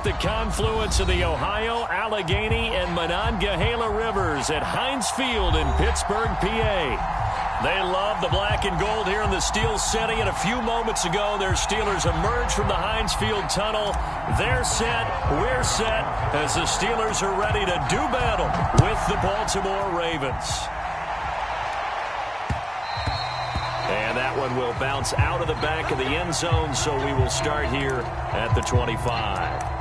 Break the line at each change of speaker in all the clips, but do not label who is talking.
the confluence of the Ohio, Allegheny, and Monongahela rivers at Heinz Field in Pittsburgh, PA. They love the black and gold here in the Steel City, and a few moments ago, their Steelers emerged from the Heinz Field tunnel. They're set, we're set, as the Steelers are ready to do battle with the Baltimore Ravens. And that one will bounce out of the back of the end zone, so we will start here at the 25.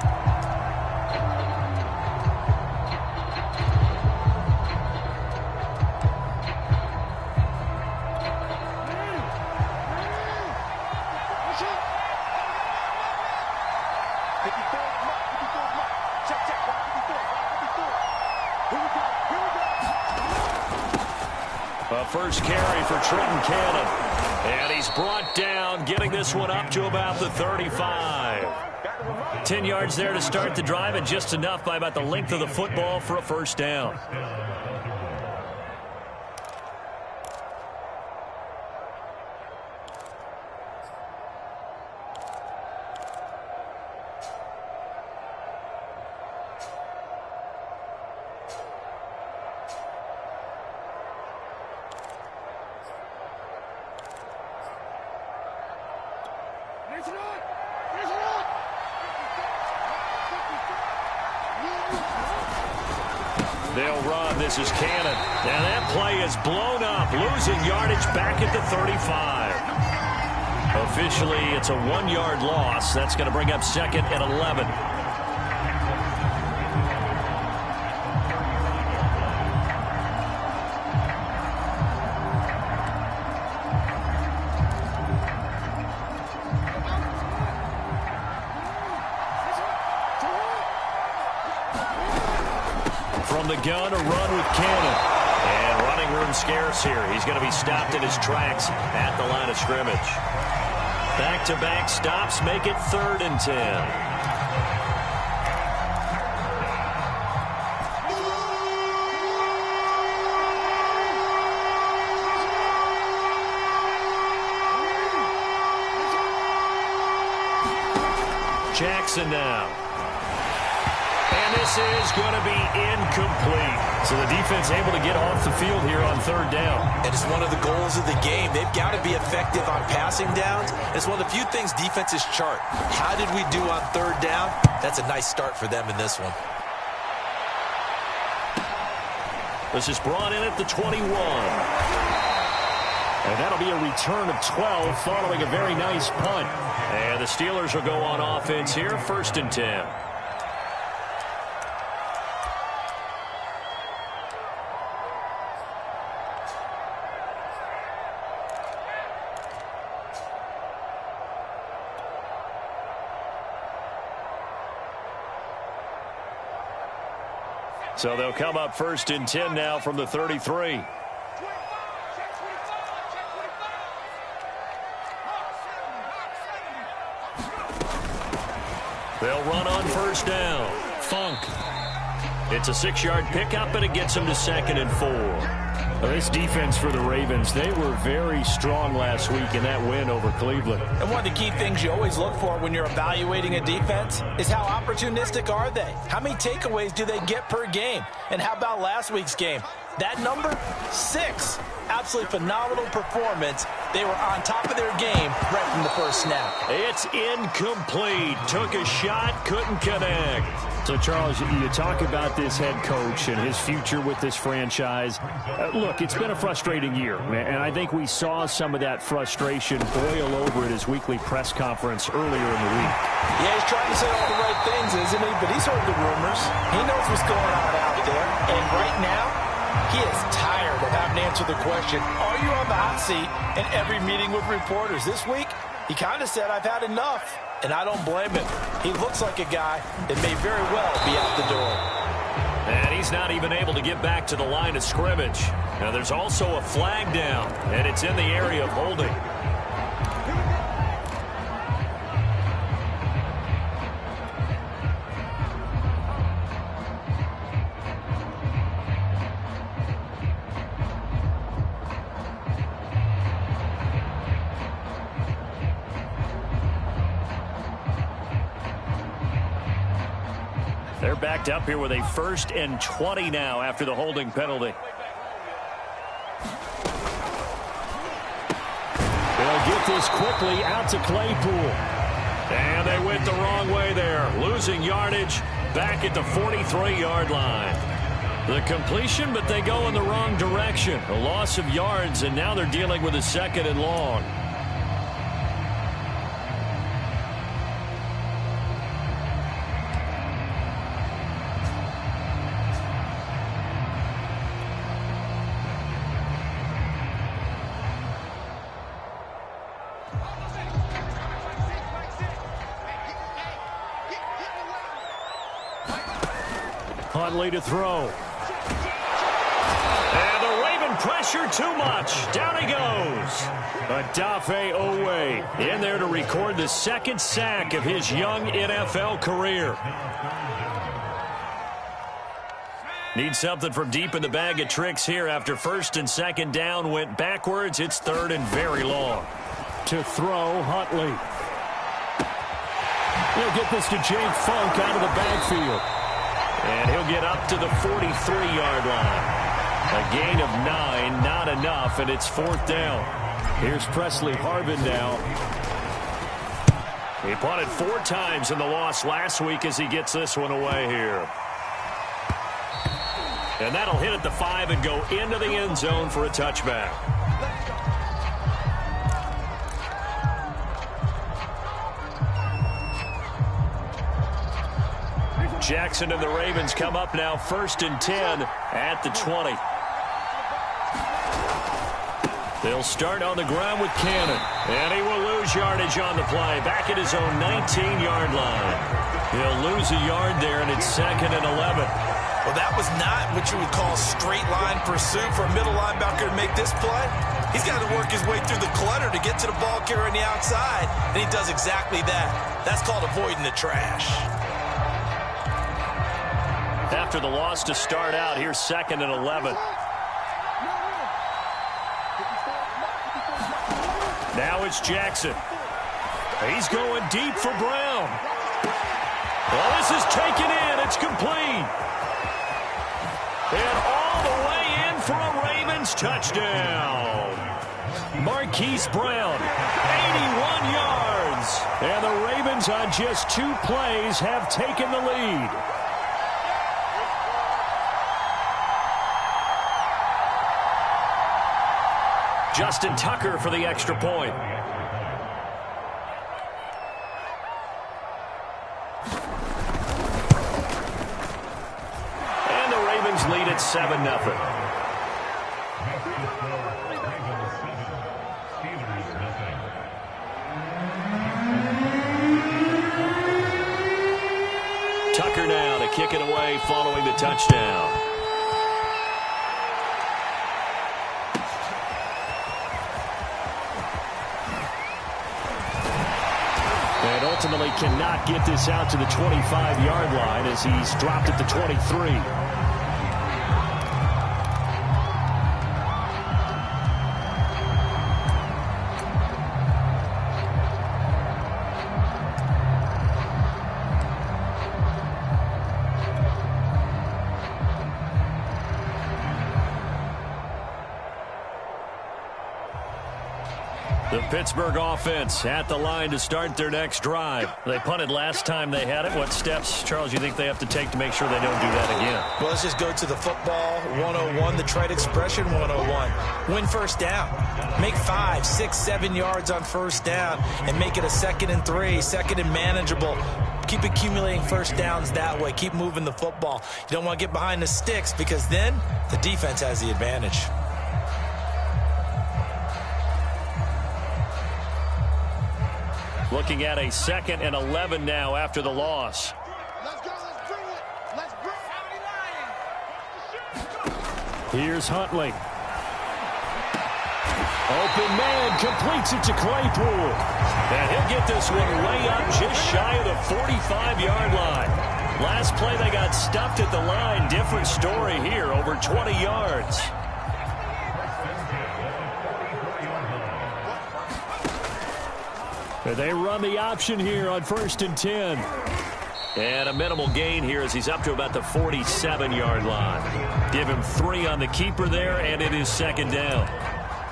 First carry for Trenton Cannon. And he's brought down, getting this one up to about the 35. 10 yards there to start the drive, and just enough by about the length of the football for a first down. They'll run. This is Cannon. And that play is blown up, losing yardage back at the 35. Officially, it's a 1-yard loss. That's going to bring up second and 11. From the gun, a run with Cannon. And running room scarce here. He's going to be stopped in his tracks at the line of scrimmage. Back-to-back stops make it 3rd and 10. Jackson now. And this is going to be incomplete. So the defense able to get off the field here on 3rd down.
And it's one of the goals of the game. They've got to be effective on passing downs. It's one of the few things defenses chart. How did we do on 3rd down? That's a nice start for them in this one.
This is brought in at the 21. And that'll be a return of 12 following a very nice punt. And the Steelers will go on offense here, 1st and 10. So they'll come up 1st and 10 now from the 33. They'll run on 1st down. Funk. It's a 6-yard pickup, and it gets them to 2nd and 4. Well, this defense for the Ravens, they were very strong last week in that win over Cleveland.
And one of the key things you always look for when you're evaluating a defense is how opportunistic are they? How many takeaways do they get per game? And how about last week's game? That number, 6. Absolutely phenomenal performance. They were on top of their game right from the first snap.
It's incomplete. Took a shot, couldn't connect.
So, Charles, you talk about this head coach and his future with this franchise. Look, it's been a frustrating year, and I think we saw some of that frustration boil over at his weekly press conference earlier in the week.
Yeah, he's trying to say all the right things, isn't he? But he's heard the rumors. He knows what's going on out there. And right now, he is tired of having to answer the question, are you on the hot seat in every meeting with reporters? This week, he kind of said, I've had enough. And I don't blame him. He looks like a guy that may very well be out the door.
And he's not even able to get back to the line of scrimmage. Now there's also a flag down, and it's in the area of holding. They're backed up here with a 1st and 20 now after the holding penalty.
They'll get this quickly out to Claypool.
And they went the wrong way there. Losing yardage back at the 43-yard line. The completion, but they go in the wrong direction. A loss of yards, and now they're dealing with a 2nd and long.
Huntley to throw.
And the Raven pressure too much. Down he goes.
Adafe Ue
in there to record the 2nd sack of his young NFL career. Need something from deep in the bag of tricks here after 1st and 2nd down went backwards. It's 3rd and very long.
To throw, Huntley. He'll get this to Jake Funk out of the backfield.
And he'll get up to the 43-yard line. A gain of 9, not enough, and it's 4th down.
Here's Presley Harvin now.
He punted 4 times in the loss last week as he gets this one away here. And that'll hit at the 5 and go into the end zone for a touchback. Jackson and the Ravens come up now 1st and 10 at the 20. They'll start on the ground with Cannon. And he will lose yardage on the play. Back at his own 19-yard line. He'll lose a yard there, and it's 2nd and 11.
Well, that was not what you would call straight line pursuit for a middle linebacker to make this play. He's got to work his way through the clutter to get to the ball carrier on the outside, and he does exactly that. That's called avoiding the trash.
After the loss to start out, here's 2nd and 11. Now it's Jackson. He's going deep for Brown. Well, this is taken in. It's complete. And all the way in for a Ravens touchdown. Marquise Brown, 81 yards.
And the Ravens on just 2 plays have taken the lead.
Justin Tucker for the extra point. And the Ravens lead at 7-0. Tucker now to kick it away following the touchdown.
And ultimately cannot get this out to the 25-yard line as he's dropped at the 23.
The Pittsburgh offense at the line to start their next drive. They punted last time they had it. What steps, Charles, you think they have to take to make sure they don't do that again?
Well, let's just go to the football 101, the trade expression 101. Win 1st down. Make 5, 6, 7 yards on 1st down and make it a 2nd and 3, 2nd and manageable. Keep accumulating 1st downs that way. Keep moving the football. You don't want to get behind the sticks because then the defense has the advantage.
Looking at a 2nd and 11 now after the loss.
Let's go. Let's bring it. Let's bring it.
Here's Huntley. Open man completes it to Claypool.
And he'll get this one way up just shy of the 45-yard line. Last play they got stuffed at the line. Different story here, over 20 yards.
They run the option here on 1st and 10.
And a minimal gain here as he's up to about the 47-yard line. Give him 3 on the keeper there, and it is second down.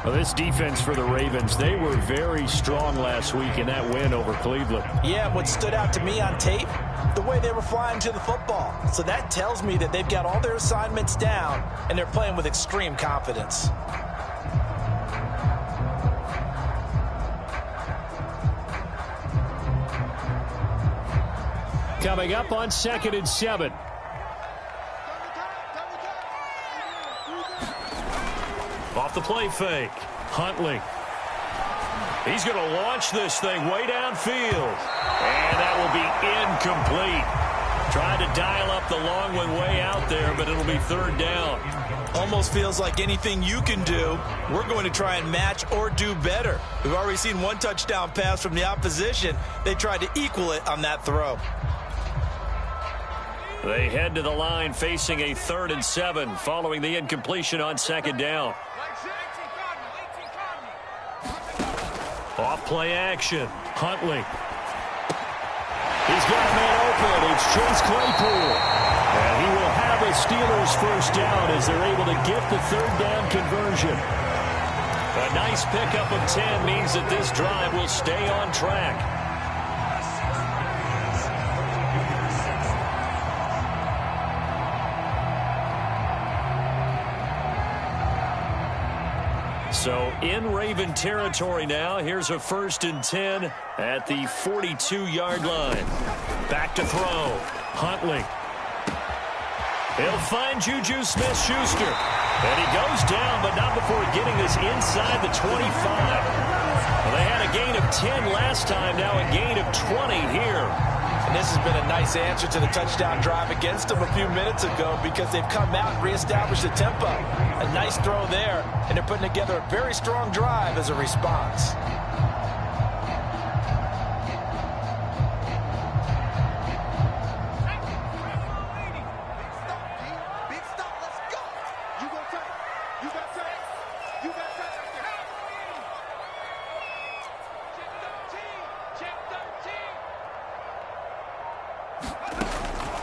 Well, this defense for the Ravens, they were very strong last week in that win over Cleveland.
Yeah, what stood out to me on tape, the way they were flying to the football. So that tells me that they've got all their assignments down, and they're playing with extreme confidence.
Coming up on 2nd and 7.
Off the play fake. Huntley. He's going to launch this thing way downfield. And that will be incomplete. Tried to dial up the long one way out there, but it'll be third down.
Almost feels like anything you can do, we're going to try and match or do better. We've already seen one touchdown pass from the opposition. They tried to equal it on that throw.
They head to the line facing a 3rd and 7 following the incompletion on 2nd down. Off play action. Huntley.
He's got a man open. It's Chase Claypool. And he will have a Steelers first down as they're able to get the 3rd down conversion.
A nice pickup of 10 means that this drive will stay on track. So in Raven territory now. Here's a 1st and 10 at the 42-yard line. Back to throw. Huntley. He'll find Juju Smith-Schuster. And he goes down, but not before getting this inside the 25. Well, they had a gain of 10 last time, now a gain of 20 here.
And this has been a nice answer to the touchdown drive against them a few minutes ago because they've come out and reestablished the tempo. A nice throw there, and they're putting together a very strong drive as a response.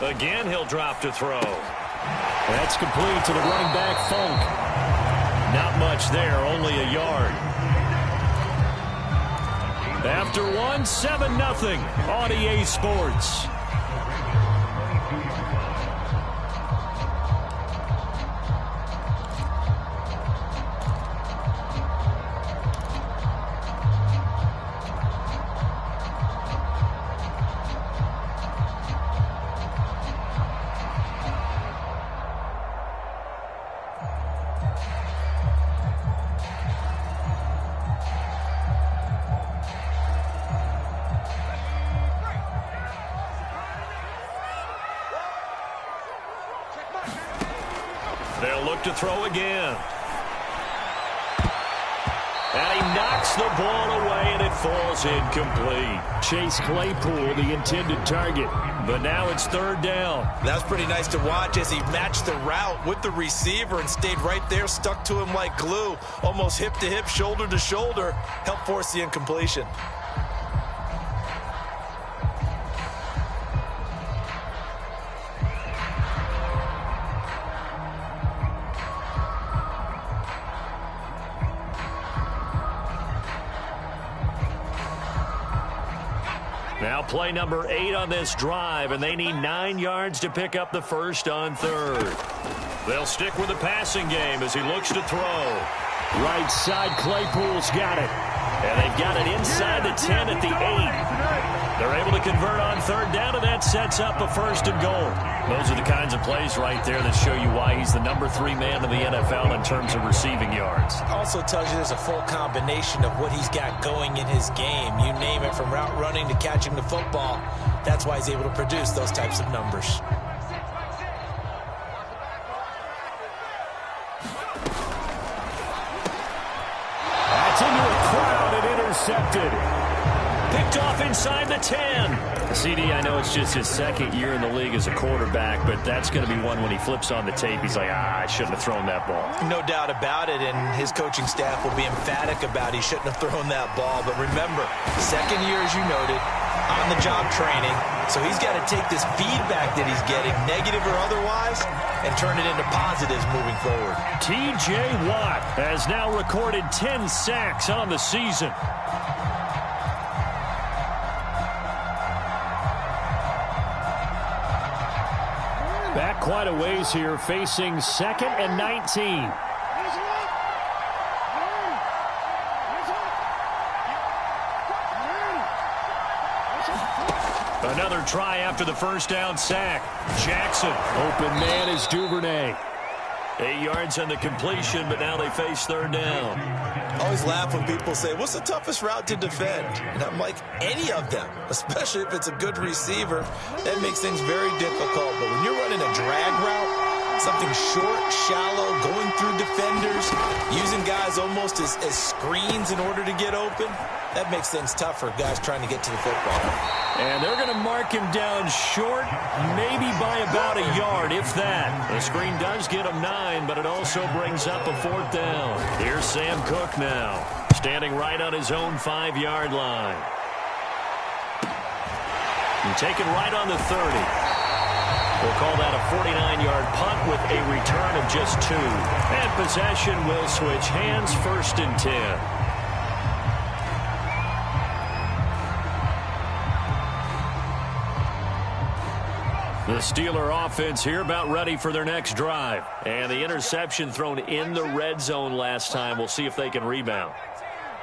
Again, he'll drop to throw.
That's complete to the running back, Funk.
Not much there, only a yard. After one, 7-0 on EA Sports. They'll look to throw again. And he knocks the ball away, and it falls incomplete.
Chase Claypool, the intended target.
But now it's 3rd down.
That's pretty nice to watch as he matched the route with the receiver and stayed right there, stuck to him like glue, almost hip to hip, shoulder to shoulder, helped force the incompletion.
Now play number 8 on this drive, and they need 9 yards to pick up the first on 3rd. They'll stick with the passing game as he looks to throw.
Right side, Claypool's got it.
And they've got it inside the 10 at the 8. They're able to convert on 3rd down, and that sets up a 1st and goal. Those are the kinds of plays right there that show you why he's the number 3 man in the NFL in terms of receiving yards.
Also tells you there's a full combination of what he's got going in his game. You name it, from route running to catching the football. That's why he's able to produce those types of numbers.
That's into a crowd and intercepted.
Picked off inside the 10. CD, I know it's just his 2nd year in the league as a quarterback, but that's going to be one when he flips on the tape. He's like, I shouldn't have thrown that ball.
No doubt about it, and his coaching staff will be emphatic about he shouldn't have thrown that ball. But remember, 2nd year, as you noted, on-the-job training, So he's got to take this feedback that he's getting, negative or otherwise, and turn it into positives moving forward.
T.J. Watt has now recorded 10 sacks on the season. Back quite a ways here, facing 2nd and 19. Another try after the first down sack. Jackson, open man is Duvernay. 8 yards on the completion, but now they face 3rd down.
I always laugh when people say, what's the toughest route to defend? And I'm like, any of them, especially if it's a good receiver. That makes things very difficult. But when you're running a drag route, something short, shallow, going through defenders, using guys almost as screens in order to get open, that makes things tough for guys trying to get to the football.
And they're going to mark him down short, maybe by about a yard, if that. The screen does get him 9, but it also brings up a 4th down. Here's Sam Cook now, standing right on his own 5-yard line. And taken right on the 30. We'll call that a 49-yard punt with a return of just 2. And possession will switch hands, 1st and 10. The Steeler offense here about ready for their next drive. And the interception thrown in the red zone last time. We'll see if they can rebound.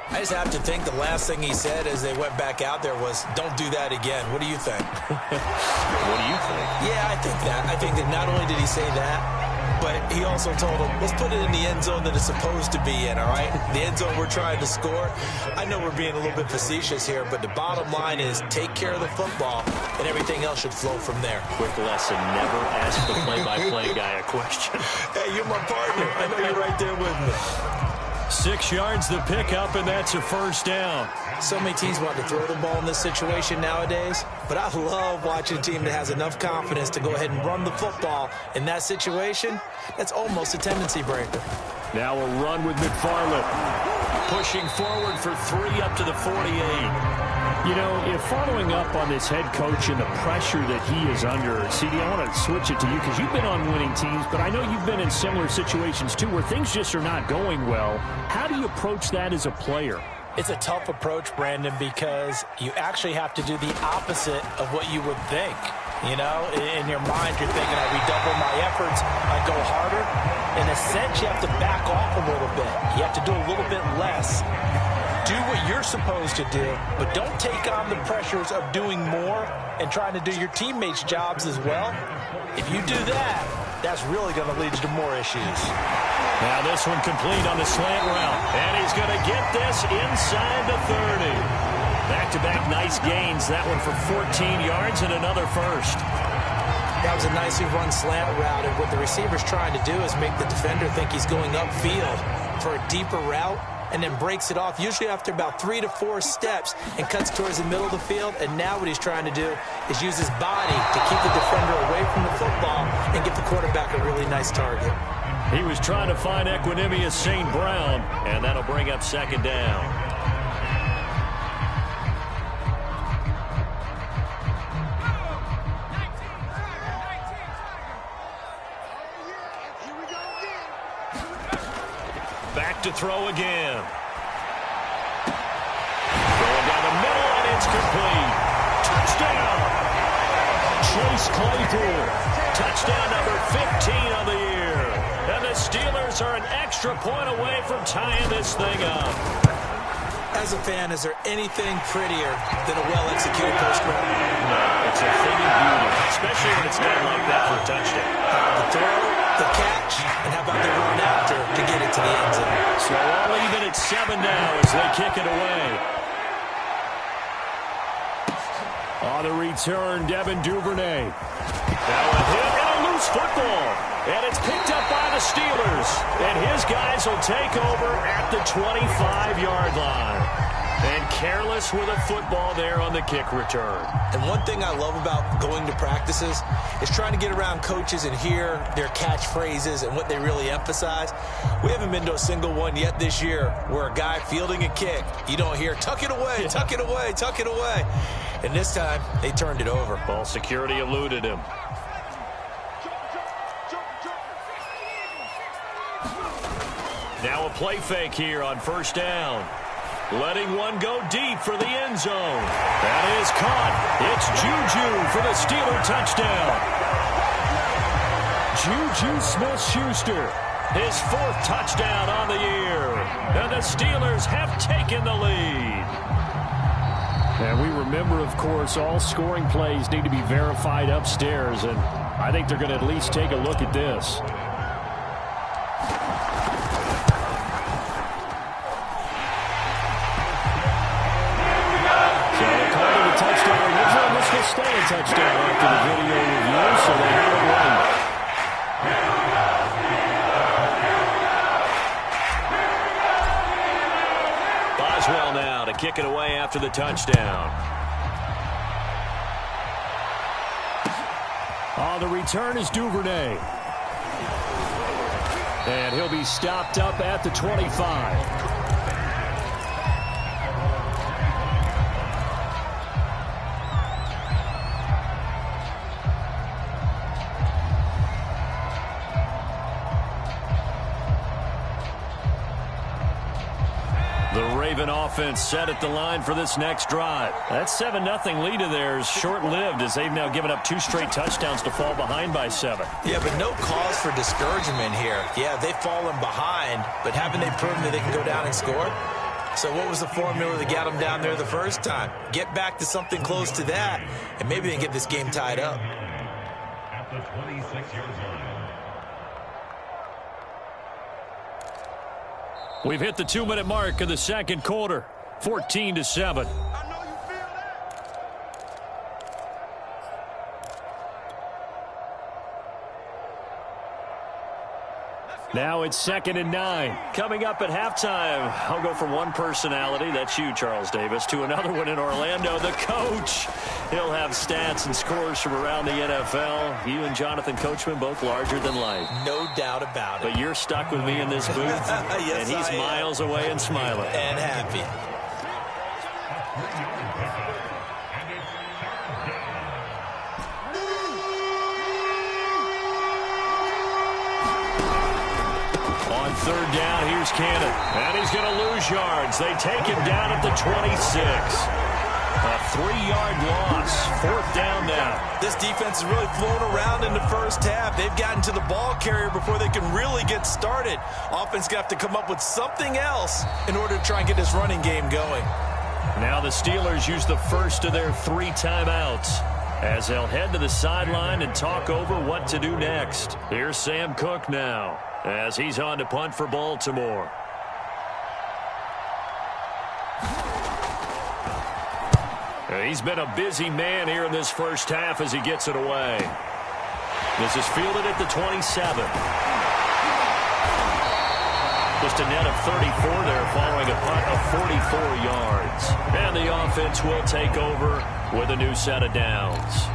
I just have to think the last thing he said as they went back out there was, don't do that again. What do you think?
What do you think?
Yeah, I think that. I think that not only did he say that, but he also told him, let's put it in the end zone that it's supposed to be in, all right? The end zone we're trying to score. I know we're being a little bit facetious here, but the bottom line is take care of the football, and everything else should flow from there.
Quick lesson, never ask the play-by-play guy a question.
Hey, you're my partner. I know you're right there with me.
6 yards the pickup, and that's a 1st down.
So many teams want to throw the ball in this situation nowadays, but I love watching a team that has enough confidence to go ahead and run the football in that situation. That's almost a tendency breaker.
Now a run with McFarland. Pushing forward for 3 up to the 48.
You know, if following up on this head coach and the pressure that he is under, CD, I want to switch it to you because you've been on winning teams, but I know you've been in similar situations too where things just are not going well. How do you approach that as a player?
It's a tough approach, Brandon, because you actually have to do the opposite of what you would think. You know, in your mind, you're thinking, I redouble my efforts, I go harder. In a sense, you have to back off a little bit. You have to do a little bit less. Do what you're supposed to do, but don't take on the pressures of doing more and trying to do your teammates' jobs as well. If you do that, that's really going to lead you to more issues.
Now this one complete on the slant route, and he's going to get this inside the 30. Back-to-back nice gains, that one for 14 yards and another 1st.
That was a nicely run slant route, and what the receiver's trying to do is make the defender think he's going upfield for a deeper route, and then breaks it off, usually after about 3 to 4 steps, and cuts towards the middle of the field. And now what he's trying to do is use his body to keep the defender away from the football and give the quarterback a really nice target.
He was trying to find Equanimous St. Brown, and that'll bring up 2nd down. Back to throw again. Going down the middle, and it's complete. Touchdown! Chase Claypool. Touchdown number 15 on the year. And the Steelers are an extra point away from tying this thing up.
As a fan, is there anything prettier than a well-executed post route?
No, it's a thing of beauty, especially when it's done like that for a touchdown.
The throw, the catch, and how about the run after to get it to the end zone?
So all even at 7 now as they kick it away. On the return, Devin Duvernay. Now a hit and a loose football. And it's picked up by the Steelers. And his guys will take over at the 25-yard line. And careless with a football there on the kick return.
And one thing I love about going to practices is trying to get around coaches and hear their catchphrases and what they really emphasize. We haven't been to a single one yet this year where a guy fielding a kick, you don't hear, tuck it away, tuck it away, tuck it away. And this time, they turned it over.
Ball security eluded him. Now a play fake here on first down. Letting one go deep for the end zone. That is caught. It's Juju for the Steeler touchdown. Juju Smith-Schuster, his 4th touchdown on the year. And the Steelers have taken the lead.
And we remember, of course, all scoring plays need to be verified upstairs, and I think they're going to at least take a look at this. Stay a touchdown after the video review, so they have it right.
Boswell now to kick it away after the touchdown.
On the return is Duvernay. And he'll be stopped up at the 25.
Offense set at the line for this next drive. That 7-0 lead of theirs short-lived as they've now given up 2 straight touchdowns to fall behind by 7.
Yeah, but no cause for discouragement here. Yeah, they've fallen behind, but haven't they proven that they can go down and score? So what was the formula that got them down there the first time? Get back to something close to that, and maybe they can get this game tied up.
At the 26-yard line.
We've hit the 2-minute mark of the second quarter. 14-7.
Now it's 2nd and 9.
Coming up at halftime, I'll go from one personality, that's you, Charles Davis, to another one in Orlando, the coach. He'll have stats and scores from around the NFL. You and Jonathan Coachman both larger than life.
No doubt about it.
But you're stuck with me in this booth,
yes,
and he's miles away and smiling.
And happy.
Third down, here's Cannon. And he's going to lose yards. They take him down at the 26. A 3-yard loss. 4th down now.
This defense is really flown around in the first half. They've gotten to the ball carrier before they can really get started. Offense got to come up with something else in order to try and get this running game going.
Now the Steelers use the first of their 3 timeouts as they'll head to the sideline and talk over what to do next. Here's Sam Cook now, as he's on to punt for Baltimore. He's been a busy man here in this first half as he gets it away. This is fielded at the 27. Just a net of 34 there following a punt of 44 yards. And the offense will take over with a new set of downs.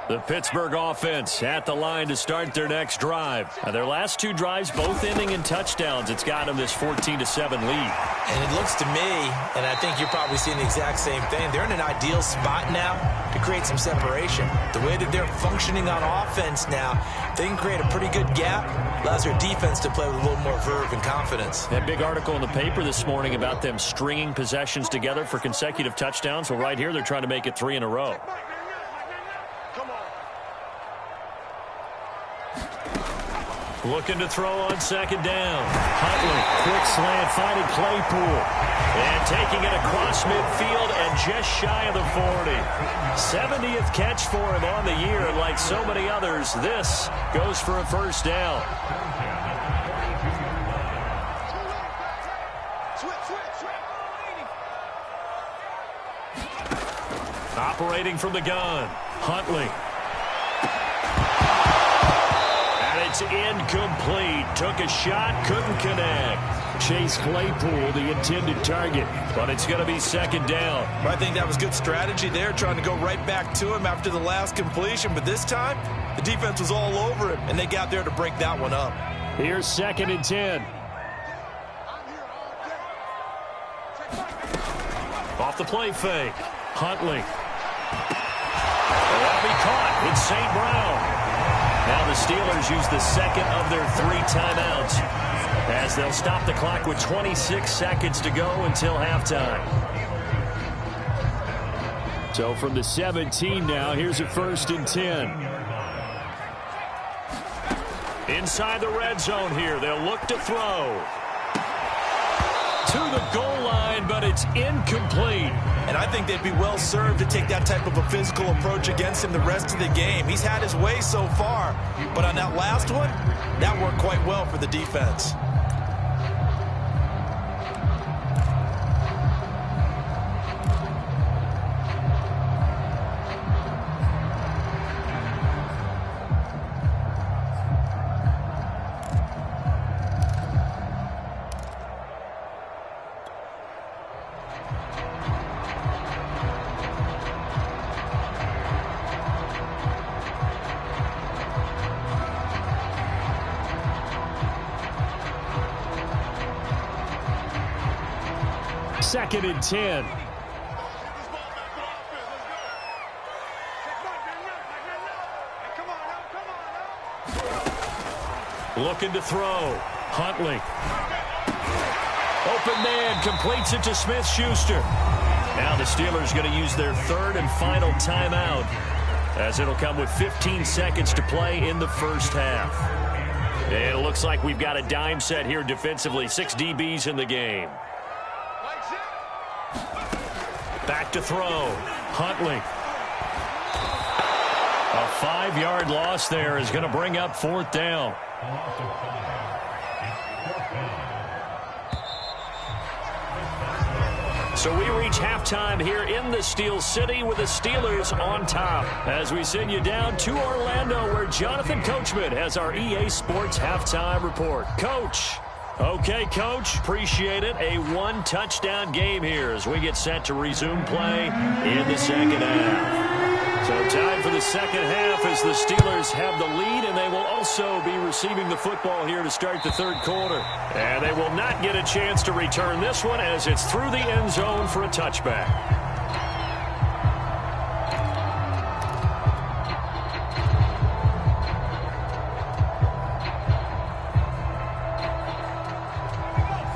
The Pittsburgh offense at the line to start their next drive. Their last 2 drives both ending in touchdowns. It's got them this 14-7 lead.
And it looks to me, and I think you're probably seeing the exact same thing, they're in an ideal spot now to create some separation. The way that they're functioning on offense now, they can create a pretty good gap. Allows their defense to play with a little more verve and confidence.
That big article in the paper this morning about them stringing possessions together for consecutive touchdowns. Well, right here they're trying to make it 3 in a row. Looking to throw on second down. Huntley, quick slant, finding Claypool. And taking it across midfield and just shy of the 40. 70th catch for him on the year. And like so many others, this goes for a first down. Operating from the gun, Huntley. And it's incomplete. Took a shot, couldn't connect.
Chase Claypool, the intended target.
But it's going to be second down.
I think that was good strategy there, trying to go right back to him after the last completion. But this time, the defense was all over him, and they got there to break that one up.
Here's 2nd and 10.
Off the play fake. Huntley. That'll be caught. It's St. Brown. Now the Steelers use the second of their 3 timeouts, as they'll stop the clock with 26 seconds to go until halftime.
So from the 17 now, here's a 1st and 10.
Inside the red zone here, they'll look to throw. To the goal line, but it's incomplete.
And I think they'd be well served to take that type of a physical approach against him the rest of the game. He's had his way so far, but on that last one, that worked quite well for the defense.
Second and 10.
Looking to throw. Huntley. Open man, completes it to Smith-Schuster. Now the Steelers going to use their 3rd and final timeout, as it'll come with 15 seconds to play in the first half. And it looks like we've got a dime set here defensively. 6 DBs in the game. Back to throw. Huntley. A 5-yard loss there is going to bring up 4th down. So we reach halftime here in the Steel City with the Steelers on top, as we send you down to Orlando, where Jonathan Coachman has our EA Sports halftime report. Coach. Okay, Coach, appreciate it. A 1-touchdown game here as we get set to resume play in the second half. So time for the second half as the Steelers have the lead, and they will also be receiving the football here to start the 3rd quarter. And they will not get a chance to return this one, as it's through the end zone for a touchback.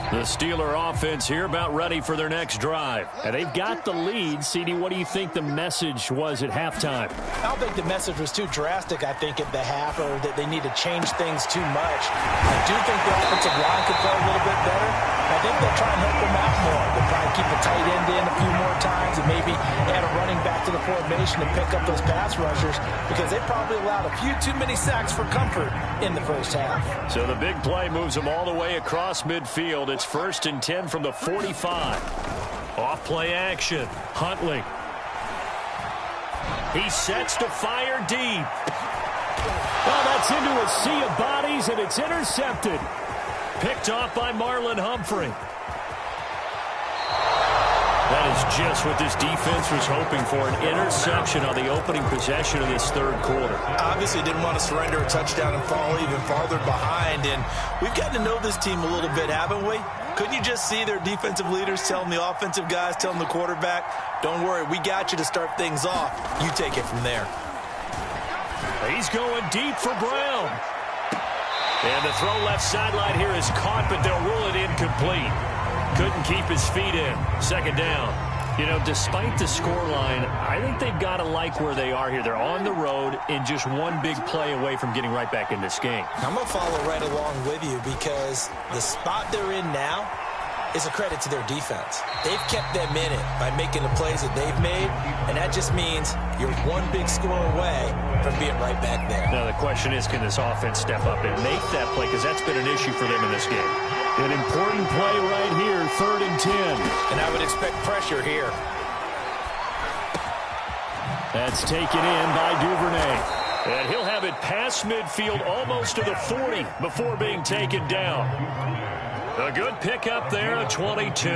The Steeler offense here about ready for their next drive.
And they've got the lead. CD, what do you think the message was at halftime?
I don't think the message was too drastic, I think, at the half, or that they need to change things too much. I do think the offensive line could play a little bit better. I think they'll try and help them out more. They'll probably keep a tight end in a few more times and maybe add a running back to the formation to pick up those pass rushers, because they probably allowed a few too many sacks for comfort in the first half.
So the big play moves them all the way across midfield. It's 1st and 10 from the 45. Off play action. Huntley. He sets to fire deep.
Well, that's into a sea of bodies, and it's intercepted.
Picked off by Marlon Humphrey. That is just what this defense was hoping for, an interception on the opening possession of this 3rd quarter.
Obviously didn't want to surrender a touchdown and fall even farther behind, and we've gotten to know this team a little bit, haven't we? Couldn't you just see their defensive leaders telling the offensive guys, telling the quarterback, don't worry, we got you to start things off. You take it from there.
He's going deep for Brown. And the throw left sideline here is caught, but they'll rule it incomplete. Couldn't keep his feet in. 2nd down. You know, despite the scoreline, I think they've got to like where they are here. They're on the road and just one big play away from getting right back in this game.
I'm going to follow right along with you, because the spot they're in now is a credit to their defense. They've kept them in it by making the plays that they've made, and that just means you're one big score away from being right back there.
Now the question is, can this offense step up and make that play, because that's been an issue for them in this game.
An important play right here, 3rd and 10.
And I would expect pressure here.
That's taken in by Duvernay.
And he'll have it past midfield almost to the 40 before being taken down. A good pickup there, a 22.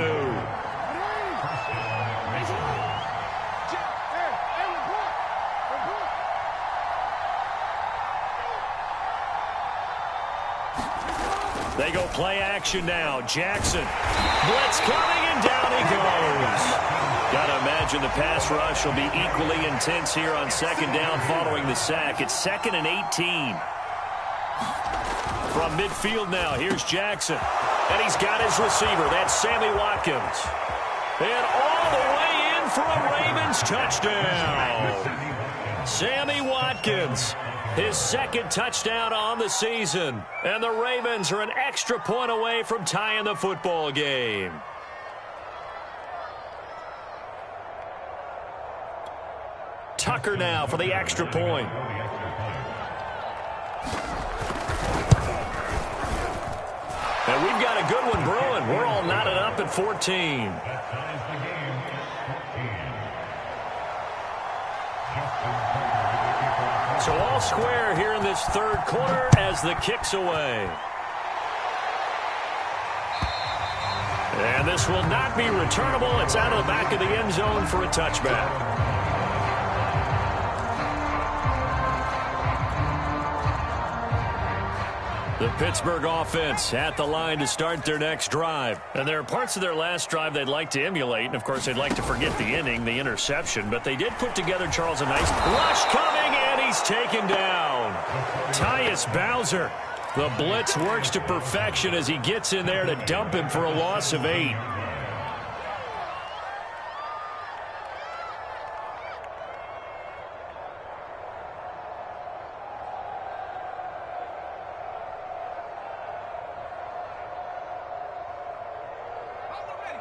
They go play action now. Jackson. Blitz coming, and down he goes. Got to imagine the pass rush will be equally intense here on second down following the sack. It's 2nd and 18. From midfield now, here's Jackson. And he's got his receiver. That's Sammy Watkins. And all the way in for a Ravens touchdown. Sammy Watkins. His 2nd touchdown on the season. And the Ravens are an extra point away from tying the football game. Tucker now for the extra point. And we've got a good one brewing. We're all knotted up at 14. So all square here in this third quarter as the kick's away. And this will not be returnable. It's out of the back of the end zone for a touchback. The Pittsburgh offense at the line to start their next drive. And there are parts of their last drive they'd like to emulate. And, of course, they'd like to forget the inning, the interception. But they did put together, Charles, a nice rush coming, and he's taken down. Tyus Bowser. The blitz works to perfection as he gets in there to dump him for a loss of 8.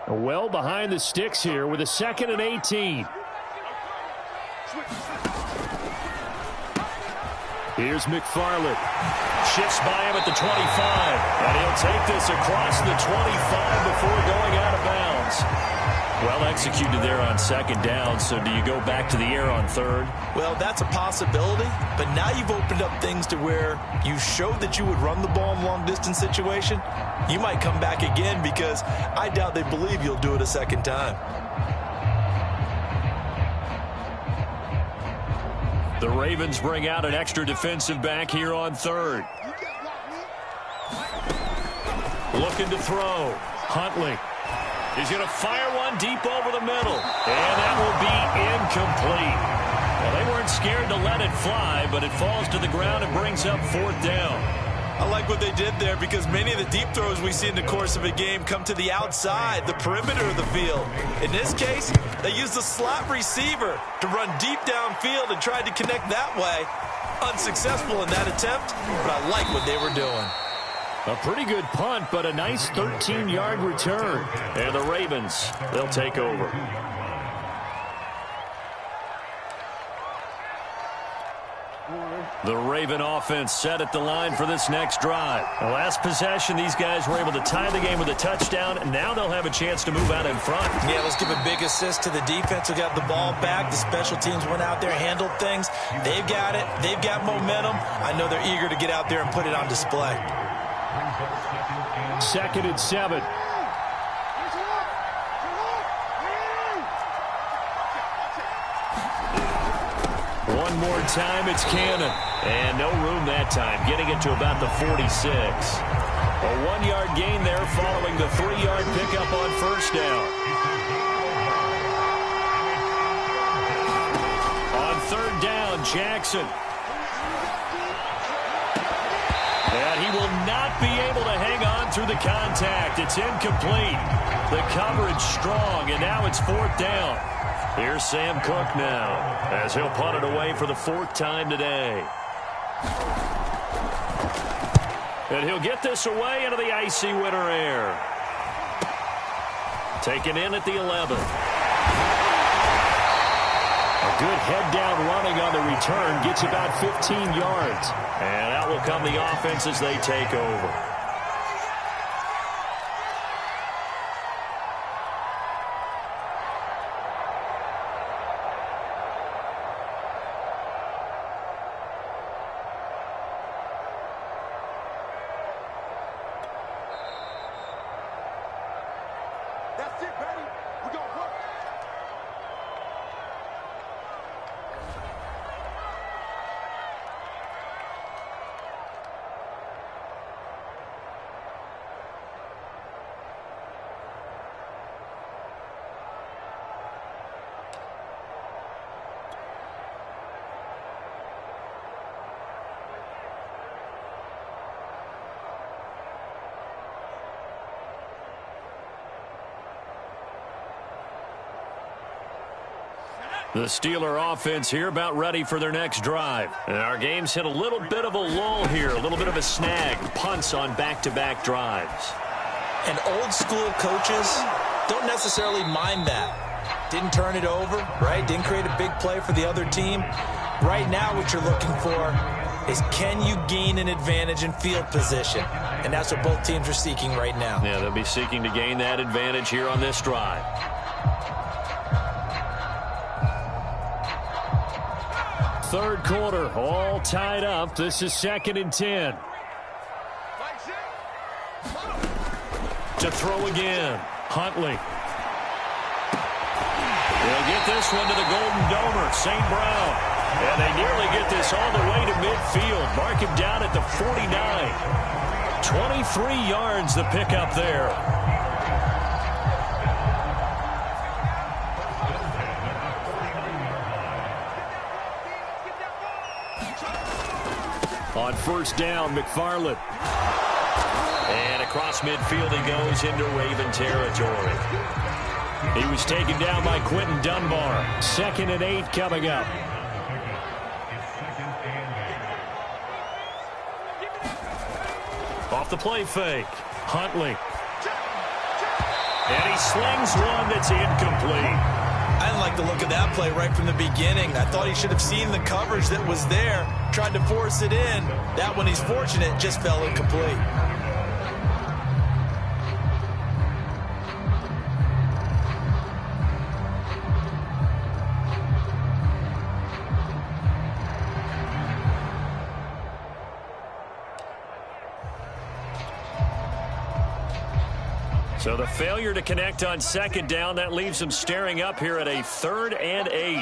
Well behind the sticks here with a 2nd and 18. Here's McFarland. Shifts by him at the 25. And he'll take this across the 25 before going out of bounds. Well executed there on 2nd down. So do you go back to the air on 3rd?
Well, that's a possibility. But now you've opened up things to where you showed that you would run the ball in long-distance situation. You might come back again because I doubt they believe you'll do it a 2nd time.
The Ravens bring out an extra defensive back here on 3rd. Looking to throw. Huntley. He's going to fire one deep over the middle. And that will be incomplete. Well, they weren't scared to let it fly, but it falls to the ground and brings up 4th down.
I like what they did there because many of the deep throws we see in the course of a game come to the outside, the perimeter of the field. In this case, they used the slot receiver to run deep downfield and tried to connect that way. Unsuccessful in that attempt, but I like what they were doing.
A pretty good punt, but a nice 13-yard return. And the Ravens, they'll take over. The Raven offense set at the line for this next drive. The last possession, these guys were able to tie the game with a touchdown, and now they'll have a chance to move out in front.
Yeah, let's give a big assist to the defense who got the ball back. The special teams went out there, handled things. They've got it. They've got momentum. I know they're eager to get out there and put it on display.
2nd and 7.
One more time, it's Cannon. And no room that time, getting it to about the 46. A 1-yard gain there following the 3-yard pickup on 1st down. On 3rd down, Jackson. And he will not be able to hang on through the contact. It's incomplete. The coverage strong, and now it's 4th down. Here's Sam Cook now, as he'll punt it away for the 4th time today. And he'll get this away into the icy winter air. Taken in at the 11. A good head-down running on the return gets about 15 yards. And out will come the offense as they take over. The Steeler offense here about ready for their next drive. And our game's hit a little bit of a lull here, a little bit of a snag. Punts on back-to-back drives.
And old school coaches don't necessarily mind that. Didn't turn it over, right? Didn't create a big play for the other team. Right now what you're looking for is, can you gain an advantage in field position? And that's what both teams are seeking right now.
Yeah, they'll be seeking to gain that advantage here on this drive.
Third quarter, all tied up. This is 2nd and 10.
To throw again, Huntley. They'll get this one to the Golden Domer, St. Brown. And they nearly get this all the way to midfield. Mark him down at the 49. 23 yards the pickup there.
On first down, McFarland.
And across midfield he goes into Raven territory. He was taken down by Quentin Dunbar.
2nd and 8 coming up.
Off the play fake, Huntley. And he slings one that's incomplete.
I didn't like the look of that play right from the beginning. I thought he should have seen the coverage that was there, tried to force it in. That one, he's fortunate, just fell incomplete.
So the failure to connect on 2nd down, that leaves him staring up here at a 3rd and 8.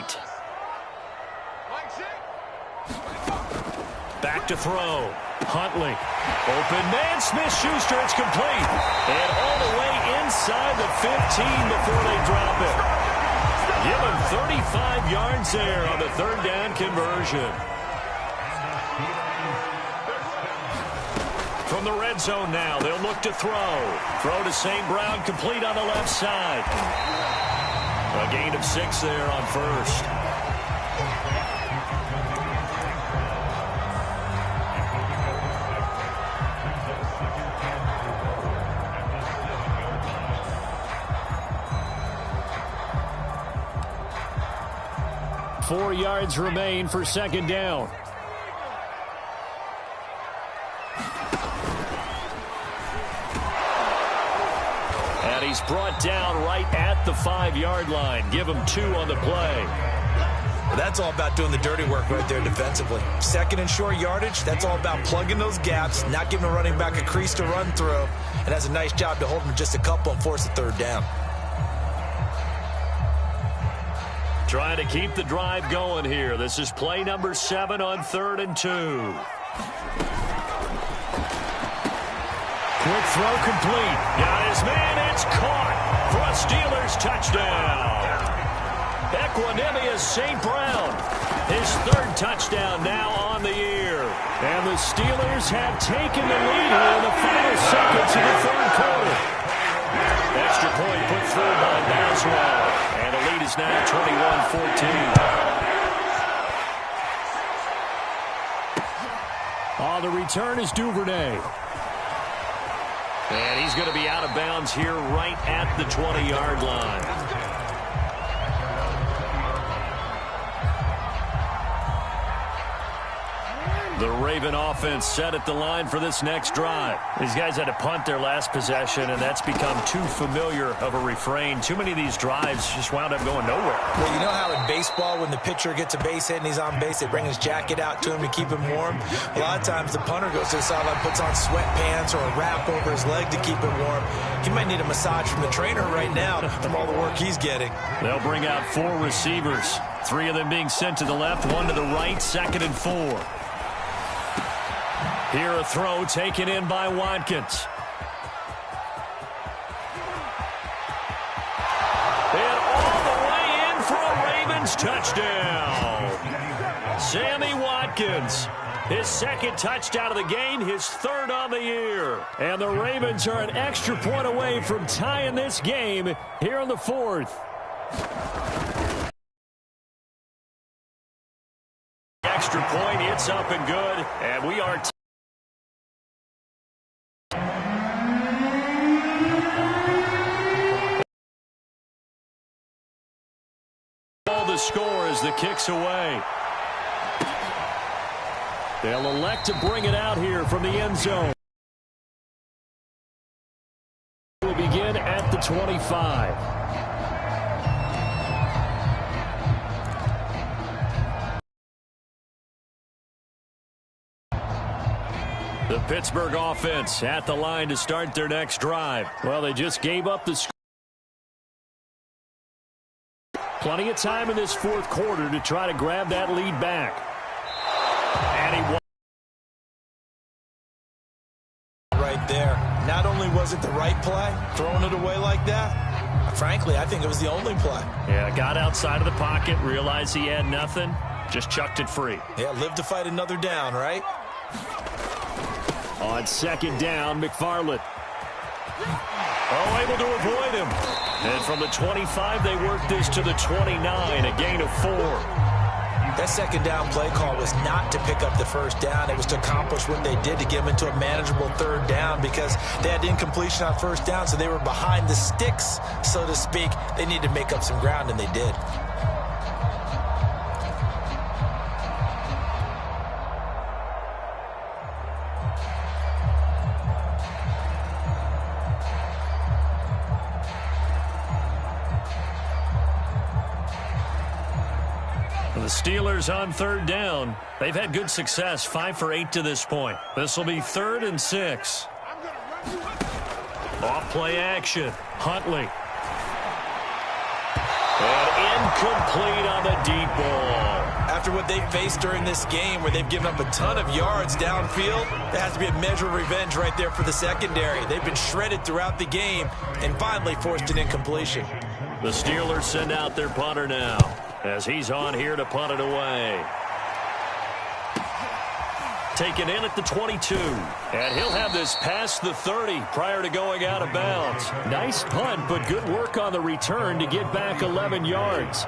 Back to throw. Huntley. Open man. Smith-Schuster. It's complete. And all the way inside the 15 before they drop it. Give him 35 yards there on the 3rd down conversion. From the red zone now, they'll look to throw. Throw to St. Brown, complete on the left side. A gain of 6 there on first.
Four yards remain for 2nd down.
He's brought down right at the 5-yard line. Give him 2 on the play.
Well, that's all about doing the dirty work right there defensively. 2nd and short yardage, that's all about plugging those gaps, not giving a running back a crease to run through, and that's a nice job to hold him just a couple and force a 3rd down.
Trying to keep the drive going here. This is play number 7 on 3rd and 2.
Quick throw complete.
Got his man. It's caught for a Steelers touchdown. Equanimous St. Brown. His 3rd touchdown now on the year.
And the Steelers have taken the lead here in the final seconds of the 3rd quarter.
Extra point put through by Boswell. And the lead is now 21-14.
On the return is Duvernay.
And he's going to be out of bounds here right at the 20-yard line. The Raven offense set at the line for this next drive. These guys had to punt their last possession, and that's become too familiar of a refrain. Too many of these drives just wound up going nowhere.
Well, you know how in baseball, when the pitcher gets a base hit and he's on base, they bring his jacket out to him to keep him warm? A lot of times the punter goes to the sideline, puts on sweatpants or a wrap over his leg to keep him warm. He might need a massage from the trainer right now from all the work he's getting.
They'll bring out 4 receivers. 3 of them being sent to the left, 1 to the right, 2nd and 4. Here a throw taken in by Watkins. And all the way in for a Ravens touchdown. Sammy Watkins. His 2nd touchdown of the game, his 3rd on the year.
And the Ravens are an extra point away from tying this game here in the 4th.
extra point. It's up and good. And we are the score as the kick's away. They'll elect to bring it out here from the end zone. Will begin at the 25. The Pittsburgh offense at the line to start their next drive. Well, they just gave up the score. Plenty of time in this fourth quarter to try to grab that lead back. And he won.
Right there. Not only was it the right play, throwing it away like that, frankly, I think it was the only play.
Yeah, got outside of the pocket, realized he had nothing, just chucked it free.
Yeah, live to fight another down, right?
On second down, McFarland. Oh, able to avoid him. And from the 25, they work this to the 29, a gain of 4.
That second down play call was not to pick up the first down. It was to accomplish what they did to get them into a manageable third down because they had incompletion on first down, so they were behind the sticks, so to speak. They needed to make up some ground, and they did.
The Steelers on third down. They've had good success, 5 for 8 to this point. This will be 3rd and 6. Off play action. Huntley. And incomplete on the deep ball.
After what they faced during this game where they've given up a ton of yards downfield, there has to be a measure of revenge right there for the secondary. They've been shredded throughout the game and finally forced an incompletion.
The Steelers send out their punter now, as he's on here to punt it away. Taken in at the 22. And he'll have this past the 30 prior to going out of bounds. Nice punt, but good work on the return to get back 11 yards.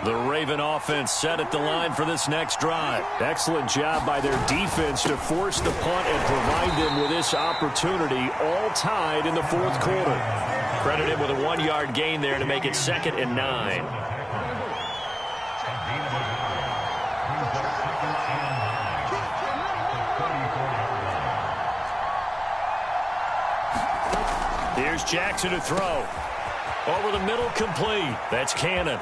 The Raven offense set at the line for this next drive.
Excellent job by their defense to force the punt and provide them with this opportunity, all tied in the fourth quarter.
Credit him with a 1-yard gain there to make it 2nd and 9. Here's Jackson to throw. Over the middle, complete. That's Cannon.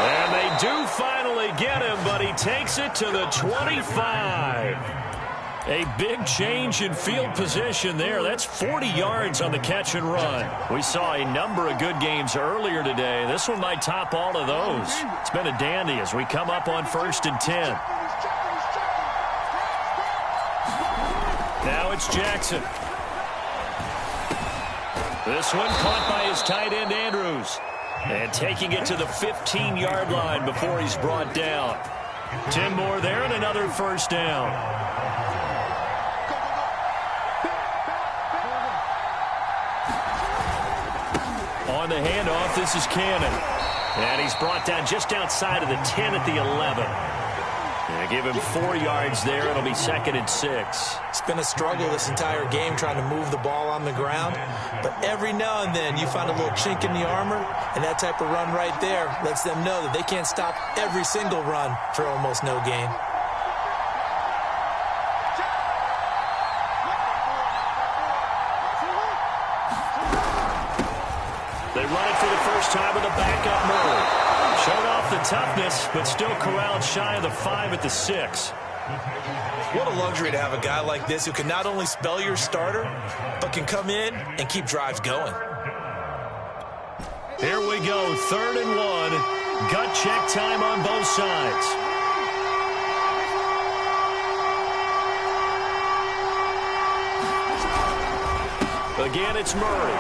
And they do finally get him, but he takes it to the 25. A big change in field position there. That's 40 yards on the catch and run. We saw a number of good games earlier today. This one might top all of those. It's been a dandy as we come up on 1st and 10. Now it's Jackson. This one caught by his tight end, Andrews. And taking it to the 15-yard line before he's brought down. 10 more there and another first down. On the handoff, this is Cannon. And he's brought down just outside of the 10 at the 11. And give him 4 yards there. It'll be 2nd and 6.
It's been a struggle this entire game trying to move the ball on the ground. But every now and then you find a little chink in the armor, and that type of run right there lets them know that they can't stop every single run for almost no gain.
They run it for the first time with a backup Murray. Showed off the toughness, but still corralled shy of the 5 at the 6.
What a luxury to have a guy like this who can not only spell your starter, but can come in and keep drives going.
Here we go, 3rd and 1. Gut check time on both sides. Again, it's Murray.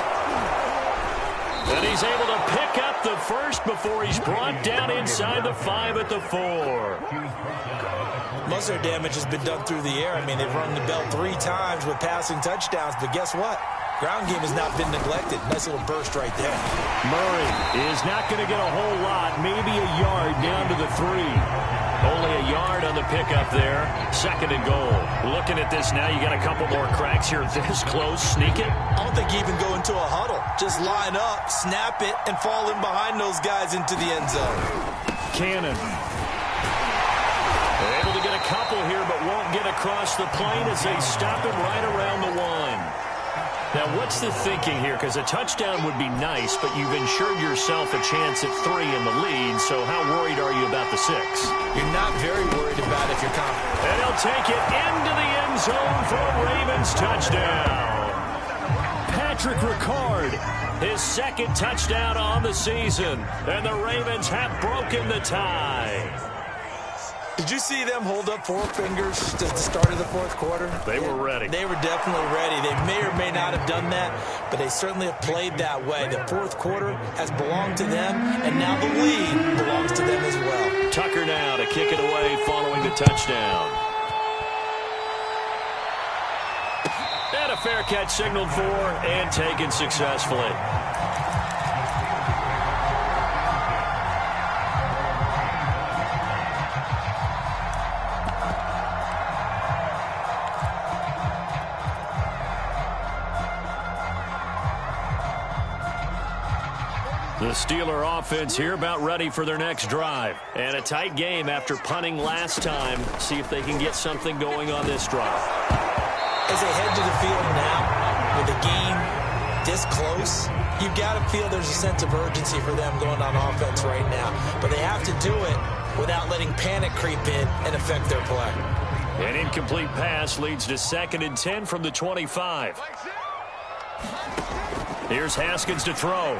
And he's able to pick up the first before he's brought down inside the 5 at the 4.
Most of their damage has been done through the air. I mean, they've rung the bell 3 times with passing touchdowns, but guess what? Ground game has not been neglected. Nice little burst right there.
Murray is not going to get a whole lot, maybe a yard down to the 3.
Only a yard on the pickup there. 2nd and goal. Looking at this now, you got a couple more cracks here. This close, sneak it.
I don't think you even go into a huddle. Just line up, snap it, and fall in behind those guys into the end zone.
Cannon.
Able to get a couple here, but won't get across the plane as they stop him right around the 1. Now, what's the thinking here? Because a touchdown would be nice, but you've ensured yourself a chance at 3 in the lead, so how worried are you about the 6?
You're not very worried about it if you're confident.
And he'll take it into the end zone for a Ravens touchdown. Patrick Ricard, his 2nd touchdown on the season, and the Ravens have broken the tie.
Did you see them hold up 4 fingers at the start of the 4th quarter?
They were ready.
They were definitely ready. They may or may not have done that, but they certainly have played that way. The 4th quarter has belonged to them, and now the lead belongs to them as well.
Tucker now to kick it away following the touchdown. And a fair catch signaled for and taken successfully. The Steeler offense here about ready for their next drive. And a tight game after punting last time. See if they can get something going on this drive.
As they head to the field now, with the game this close, you've got to feel there's a sense of urgency for them going on offense right now. But they have to do it without letting panic creep in and affect their play.
An incomplete pass leads to 2nd and 10 from the 25. Here's Haskins to throw.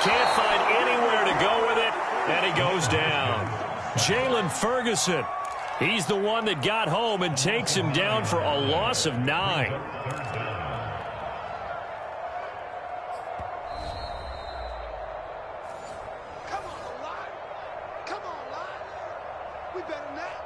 Can't find anywhere to go with it, and he goes down. Jalen Ferguson, he's the one that got home and takes him down for a loss of 9.
Come on, Lyle. Come on, Lyle. We better than that.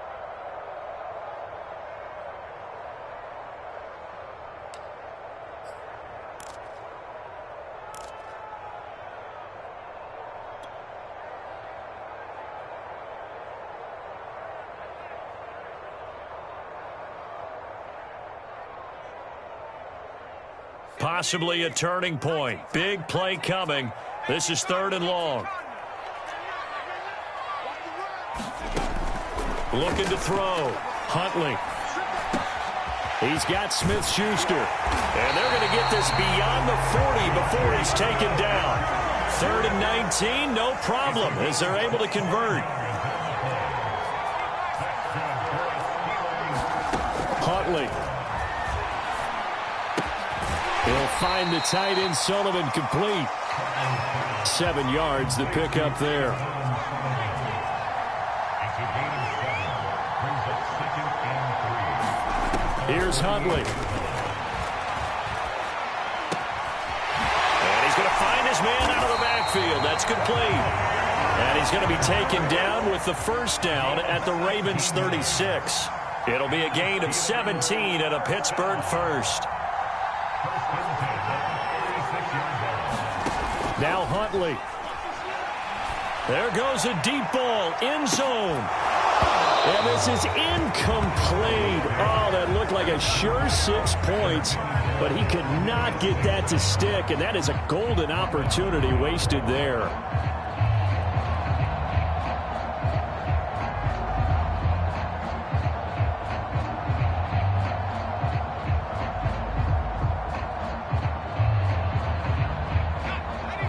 Possibly a turning point. Big play coming. This is 3rd and long. Looking to throw. Huntley. He's got Smith-Schuster. And they're going to get this beyond the 40 before he's taken down. 3rd and 19, no problem, as they're able to convert. Huntley. He'll find the tight end Sullivan complete. 7 yards, the pickup there. Here's Huntley. And he's going to find his man out of the backfield. That's complete. And he's going to be taken down with the 1st down at the Ravens 36. It'll be a gain of 17 and a Pittsburgh 1st. Now Huntley. There goes a deep ball, end zone. And this is incomplete. Oh, that looked like a sure 6 points, but he could not get that to stick, and that is a golden opportunity wasted there.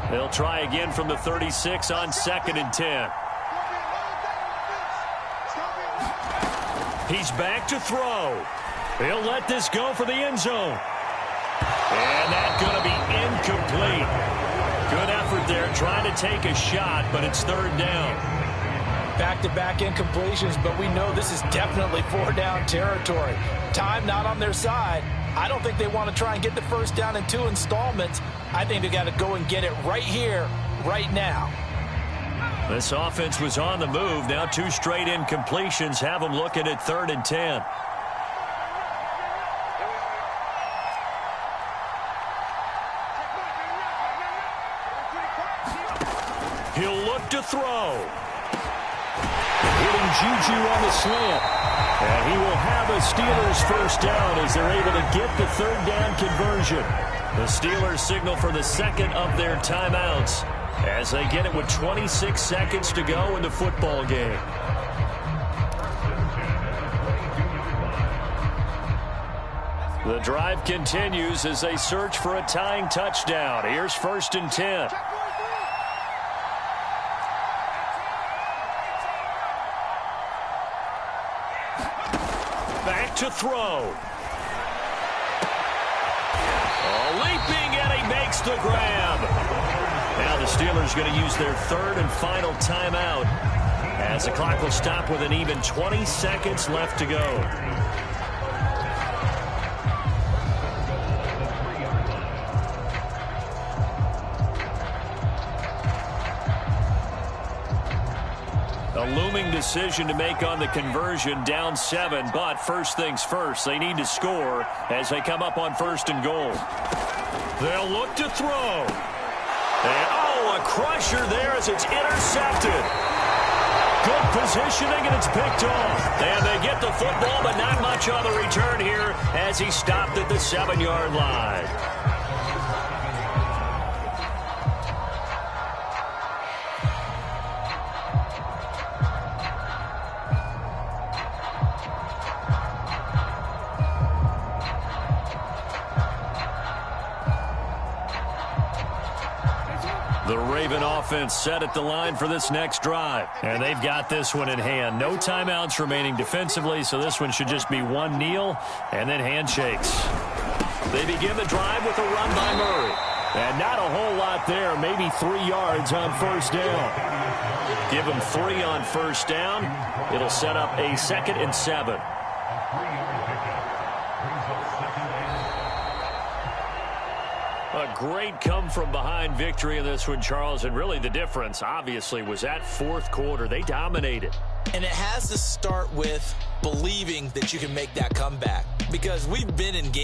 They'll try again from the 36 on 2nd and 10. He's back to throw. He'll let this go for the end zone. And that's going to be incomplete. Good effort there trying to take a shot, but it's 3rd down.
Back-to-back incompletions, but we know this is definitely 4-down territory. Time not on their side. I don't think they want to try and get the 1st down in 2 installments. I think they got to go and get it right here, right now.
This offense was on the move. Now 2 straight incompletions have them looking at 3rd and 10. He'll look to throw. Hitting Juju on the slant. And he will have a Steelers first down as they're able to get the third down conversion. The Steelers signal for the second of their timeouts as they get it with 26 seconds to go in the football game. The drive continues as they search for a tying touchdown. Here's 1st and 10. Back to throw. Leaping, and he makes the grab. Now the Steelers going to use their third and final timeout as the clock will stop with an even 20 seconds left to go. A looming decision to make on the conversion, down 7, but first things first, they need to score as they come up on 1st and goal. They'll look to throw. And, a crusher there as it's intercepted. Good positioning, and it's picked off. And they get the football, but not much on the return here as he stopped at the 7-yard line. The Raven offense set at the line for this next drive. And they've got this one in hand. No timeouts remaining defensively, so this one should just be one kneel and then handshakes. They begin the drive with a run by Murray. And not a whole lot there, maybe 3 yards on 1st down. Give them 3 on 1st down. It'll set up a 2nd and 7. A great come-from-behind victory in this one, Charles, and really the difference, obviously, was that 4th quarter. They dominated.
And it has to start with believing that you can make that comeback, because we've been in games